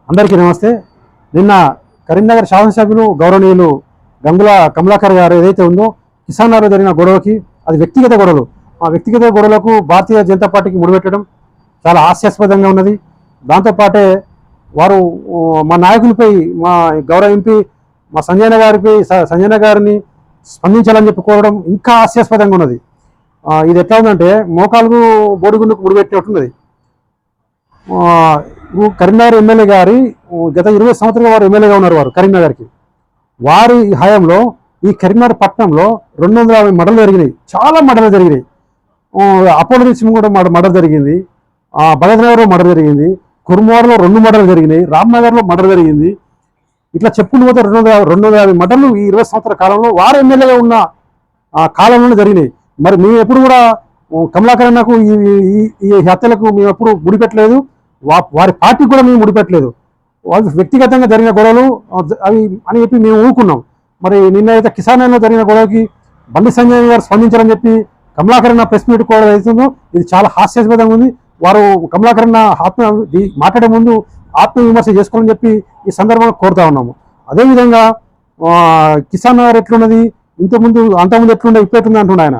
అందరికీ నమస్తే. నిన్న కరీంనగర్ శాసనసభ్యులు గౌరవనీయులు గంగుల కమలాకర్ గారు ఏదైతే ఉందో కిసాన్లో జరిగిన గొడవకి అది వ్యక్తిగత గొడవలు, ఆ వ్యక్తిగత గొడవలకు భారతీయ జనతా పార్టీకి ముడిపెట్టడం చాలా హాస్యాస్పదంగా ఉన్నది. దాంతోపాటే వారు మా నాయకులపై, మా గౌరవ ఎంపీ మా సంజయన గారిని స్పందించాలని చెప్పి కోరడం ఇంకా హాస్యాస్పదంగా ఉన్నది. ఇది ఎట్లా ఉందంటే మోకాలకు బోడిగుండుకు ముడిపెట్టినట్టున్నది. కరీంనగర్ ఎమ్మెల్యే గారి గత 20 సంవత్సరాలుగా వారు ఎమ్మెల్యేగా ఉన్నారు. వారు కరీంనగర్కి వారి హయాంలో ఈ కరీంనగర్ పట్టణంలో 250 మర్డర్లు జరిగినాయి. చాలా మర్డర్లు జరిగినాయి. అపోలో రీచ్ కూడా మర్డర్ జరిగింది, భగత్ నగర్లో మర్డర్ జరిగింది, కుర్మార్లో 2 మర్డర్లు జరిగినాయి, రామ్నగర్లో మర్డర్ జరిగింది. ఇట్లా చెప్పుకుంటూ పోతే 250 మర్డర్లు ఈ 20 సంవత్సరాల కాలంలో వారు ఎమ్మెల్యేగా ఉన్న కాలంలోనే జరిగినాయి. మరి మేము ఎప్పుడు కూడా కమలాకర్ అన్నకు ఈ హత్యలకు మేము ఎప్పుడు ముడిపెట్టలేదు, వారి పార్టీకి కూడా మేము ముడిపెట్టలేదు. వాళ్ళు వ్యక్తిగతంగా జరిగిన గొడవలు అవి అని చెప్పి మేము ఊరుకున్నాం. మరి నిన్న అయితే కిసాన్లో జరిగిన గొడవకి బండి సంజయ్ గారు స్పందించారని చెప్పి కమలాకర్ అన్న ప్రెస్ మీట్ కూడా అవుతుందో ఇది చాలా హాస్యాస్పదంగా ఉంది. వారు కమలాకర్ అన్న మాట్లాడే ముందు ఆత్మవిమర్శ చేసుకోవాలని చెప్పి ఈ సందర్భంగా కోరుతా ఉన్నాము. అదేవిధంగా కిసాన్ నగర్ ఎట్లున్నది, అంతకుముందు ఎట్లుండే ఇప్పుడు ఎట్లుంది అంటుండే ఆయన.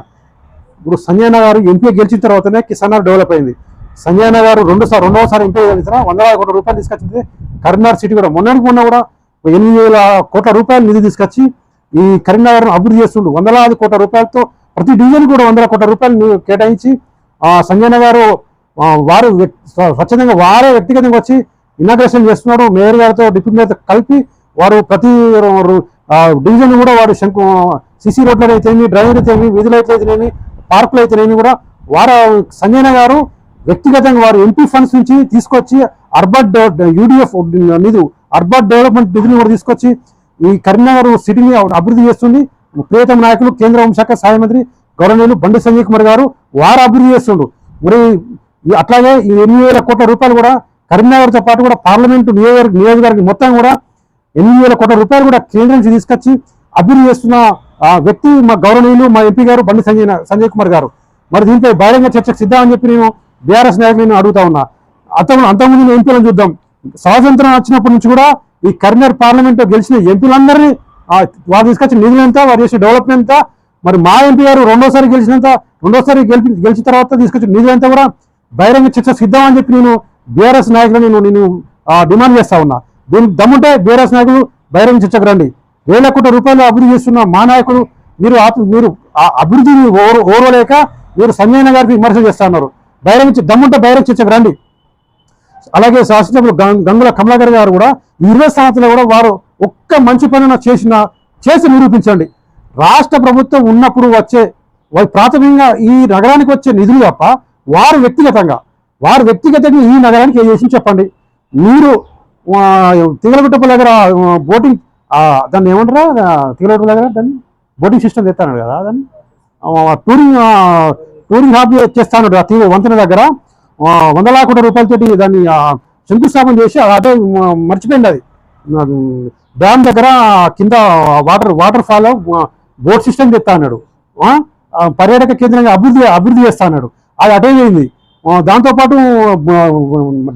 ఇప్పుడు సంజయ్ గారు ఎంపీ గెలిచిన తర్వాతనే కిసాన్ నగర్ డెవలప్ అయింది. సంజయ్ గారు రెండవసారి ఎంపీ గెలిచిన 100 కోట్ల రూపాయలు తీసుకొచ్చింది కరీంనగర్ సిటీ కూడా. మొన్నటికి కూడా 8,000 కోట్ల రూపాయలు నిధి తీసుకొచ్చి ఈ కరీంనగర్ అభివృద్ధి చేస్తుండు. 100 కోట్ల రూపాయలతో ప్రతి డివిజన్ కూడా 100 కోట్ల రూపాయలు కేటాయించి సంజయ్ గారు వారు స్వచ్ఛందంగా వారే వ్యక్తిగతంగా వచ్చి ఇనాగ్రేషన్ చేస్తున్నాడు. మేయర్ గారితో డిప్యూటీ మేయర్తో కలిపి వారు ప్రతి డివిజన్ కూడా వారు సిసి రోడ్లు అయితేనేమి, డ్రైనేజ్ అయితేనేమి, వీధి లైట్లు అయితేనేమి, పార్కులు అయితేనేమి కూడా వారు సంజయ్ గారు వ్యక్తిగతంగా వారు ఎంపీ ఫండ్స్ నుంచి తీసుకొచ్చి అర్బన్ యూడిఎఫ్ నిధులు, అర్బన్ డెవలప్మెంట్ నిధులు కూడా తీసుకొచ్చి ఈ కరీంనగర్ సిటీని అభివృద్ధి చేస్తుంది. ప్రియతమ నాయకులు కేంద్ర హోంశాఖ సహాయ మంత్రి గౌరవనీయులు బండి సంజయ్ కుమార్ గారు వారు అభివృద్ధి చేస్తుండ్రు. మరి అట్లాగే ఈ 8,000 కోట్ల రూపాయలు కూడా కరీంనగర్తో పాటు కూడా పార్లమెంటు నియోజకవర్గం మొత్తం కూడా 8,000 కోట్ల రూపాయలు కూడా కేంద్రం నుంచి తీసుకొచ్చి అభివృద్ధి చేస్తున్న వ్యక్తి మా గౌరవనీయులు మా ఎంపీ గారు బండి సంజయ్ కుమార్ గారు. మరి దీనిపై బహిరంగ చర్చకు సిద్ధమని చెప్పి నేను బీఆర్ఎస్ నాయకులను అడుగుతా ఉన్నా. అంతకుముందు ఎంపీలను చూద్దాం. స్వాతంత్రం వచ్చినప్పటి నుంచి కూడా ఈ కరీంనగర్ పార్లమెంట్లో గెలిచిన ఎంపీలందరినీ వారు తీసుకొచ్చిన నిధులు ఎంత, వారు చేసిన డెవలప్మెంట్ ఎంత, మరి మా ఎంపీ గారు రెండోసారి గెలిచిన తర్వాత తీసుకొచ్చిన నిధులు ఎంత కూడా బహిరంగ చర్చ సిద్ధం అని చెప్పి నేను బీఆర్ఎస్ నాయకులను నేను డిమాండ్ చేస్తా ఉన్నా. దీనికి దమ్ముంటే బీఆర్ఎస్ నాయకులు బహిరంగ చర్చకు రండి. 1,000 కోట్ల రూపాయలు అభివృద్ధి చేస్తున్న మా నాయకుడు మీరు అభివృద్ధిని ఓర్వలేక మీరు సంజయ్ గారికి విమర్శ చేస్తా ఉన్నారు. దమ్ముంటే బహిరంగ చర్చకు రండి. అలాగే శాసనసభ్యులు గంగుల కమలాకర్ గారు కూడా 20 సంవత్సరాలు కూడా వారు ఒక్క మంచి పని చేసి నిరూపించండి. రాష్ట్ర ప్రభుత్వం ఉన్నప్పుడు వచ్చే ప్రాథమికంగా ఈ నగరానికి వచ్చే నిధులు తప్ప వారు వ్యక్తిగతంగా ఈ నగరానికి ఏం చేసి చెప్పండి. మీరు తిగలగుట్టప దగ్గర బోటింగ్ దాన్ని ఏమంటారా, తిగలగుట్ట దగ్గర దాన్ని బోటింగ్ సిస్టమ్ తెస్తాను కదా, దాన్ని టూరింగ్ హాబీ చేస్తాను. ఆ వంతెన దగ్గర 100 కోట్ల రూపాయలతోటి దాన్ని శంకుస్థాపన చేసి అదే మర్చిపోయింది. అది డ్యామ్ దగ్గర కింద వాటర్ ఫాల్ బోట్ సిస్టమ్ తెస్తా అన్నాడు. పర్యాటక కేంద్రంగా అభివృద్ధి చేస్తా అన్నాడు. అది అటే పోయింది. దాంతోపాటు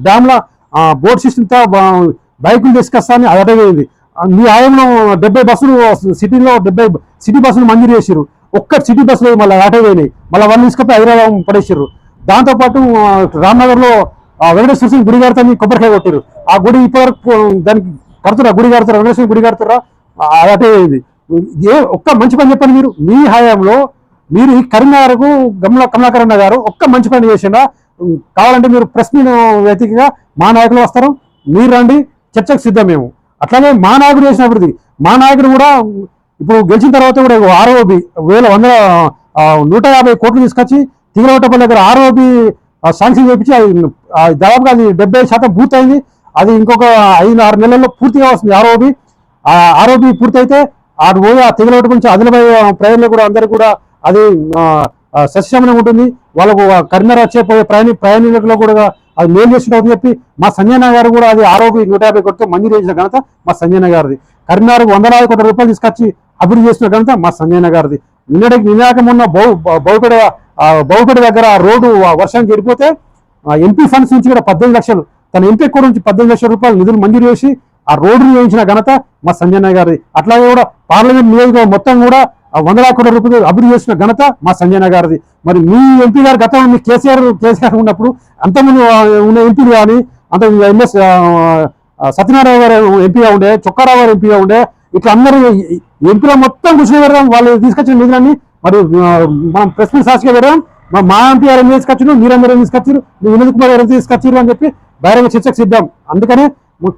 డ్యామ్లో బోట్ సిస్టమ్తో బైకులు తీసుకొస్తానని అది అటే పోయింది. మీ ఆయంలో 70 బస్సులు సిటీలో 70 సిటీ బస్సులు మంజూరు చేసారు. ఒక్క సిటీ బస్సులు మళ్ళీ అటే పోయినాయి. మళ్ళీ వాళ్ళు తీసుకొచ్చి హైదరాబాద్ పడేసారు. దాంతోపాటు రామ్నగర్లో వెంకటేశ్వర స్వామి గుడి కడతాని కొబ్బరికాయ కొట్టారు. ఆ గుడి ఇప్పటివరకు దానికి గుడి కడతారా, వెంకటేశ్వర గుడి కడతారా, అటే పోయింది. ఒక్క మంచి పని చెప్పండి. మీ హయాంలో మీరు ఈ కరీంనగర్కు కమలాకర్ అన్న గారు ఒక్క మంచి పని చేసిండా? కావాలంటే మీరు ప్రెస్ మీట్ వ్యతిగా మా నాయకులు వస్తారు, మీరు రండి, చర్చకు సిద్ధం మేము. అట్లాగే మా నాయకుడు చేసిన అభివృద్ధి, మా నాయకుడు కూడా ఇప్పుడు గెలిచిన తర్వాత కూడా ఆర్ఓబి 150 కోట్లు తీసుకొచ్చి తిగలగుట్టపల్లి దగ్గర ఆర్ఓబి శాంక్షన్ చేయించి దాదాపుగా అది 70% పూర్తయింది. అది ఇంకొక 5-6 నెలల్లో పూర్తిగా వస్తుంది ఆర్ఓబి పూర్తయితే ఆడు పోయి ఆ తిగలగుట్ట నుంచి ఆదిలాబాద్ ప్రజలు కూడా అందరికీ కూడా అది సస్యశమనంగా ఉంటుంది. వాళ్ళకు కరీంనగర్ వచ్చే ప్రయాణికులకు కూడా అది మేలు చేసినట్టు చెప్పి మా సంజయ్ గారు కూడా అది ఆరోగ్య 150 కోట్లతో మంజూరు చేసిన ఘనత మా సంజయ్ గారిది. కరీంనగర్ 100 కోట్ల రూపాయలు తీసుకొచ్చి అభివృద్ధి చేసిన ఘనత మా సంజయ్ గారిది. నినాకం ఉన్న బౌపేట దగ్గర రోడ్డు వర్షానికి వెళ్ళిపోతే ఎంపీ ఫండ్స్ నుంచి కూడా 18 లక్షలు తన ఎంపీ కూడా నుంచి 18 లక్షల రూపాయలు నిధులు మంజూరు చేసి ఆ రోడ్డును వేయించిన ఘనత మా సంజయ్ గారిది. అట్లాగే కూడా పార్లమెంట్ నియోజకవర్గం మొత్తం కూడా 100 కోట్ల రూపాయలు అభివృద్ధి చేసిన ఘనత మా సంజయ్ గారిది. మరి మీ ఎంపీ గారు గతంలో మీ కేసీఆర్ ఉన్నప్పుడు అంతమంది ఉన్న ఎంపీలు కానీ అంత ఎంఎస్ సత్యనారాయణ గారు ఎంపీగా ఉండే, చొక్కారావు గారు ఎంపీగా ఉండే, ఇట్లా అందరూ ఎంపీలో మొత్తం కూర్చొని పెడదాం. వాళ్ళు తీసుకొచ్చిన నిధులన్నీ మరి మనం ప్రెస్ మీట్ సాక్షిగా పెడదాం. మా ఎంపీ గారు ఏం తీసుకొచ్చారు, మీరందరూ ఏం తీసుకొచ్చారు, మీ వినోద్ కుమార్ గారు తీసుకొచ్చారు అని చెప్పి బహిరంగ చర్చకు సిద్ధం. అందుకనే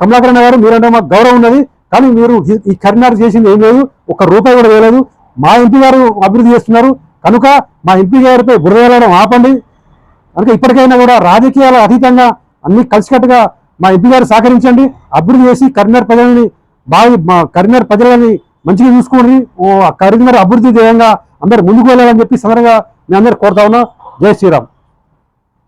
కమలాకరణ గారు మీరంటే మాకు గౌరవం ఉన్నది, కానీ మీరు ఈ కరీంనగర్ చేసింది ఏం లేదు, 1 రూపాయి కూడా వేయలేదు. మా ఎంపీ గారు అభివృద్ధి చేస్తున్నారు కనుక మా ఎంపీ గారిపై బుర్ర వేయడం ఆపండి. కనుక ఇప్పటికైనా కూడా రాజకీయాల అతీతంగా అన్ని కలిసికట్టుగా మా ఎంపీ గారు సహకరించండి, అభివృద్ధి చేసి కరీంనగర్ ప్రజలని కరీంనగర్ ప్రజలని మంచిగా చూసుకోండి. కరీంనగర్ అభివృద్ధి ధ్యేయంగా అందరు ముందుకు వెళ్ళాలని చెప్పి సందర్భంగా మీ అందరు కోరుతా ఉన్నా. జై శ్రీరామ్.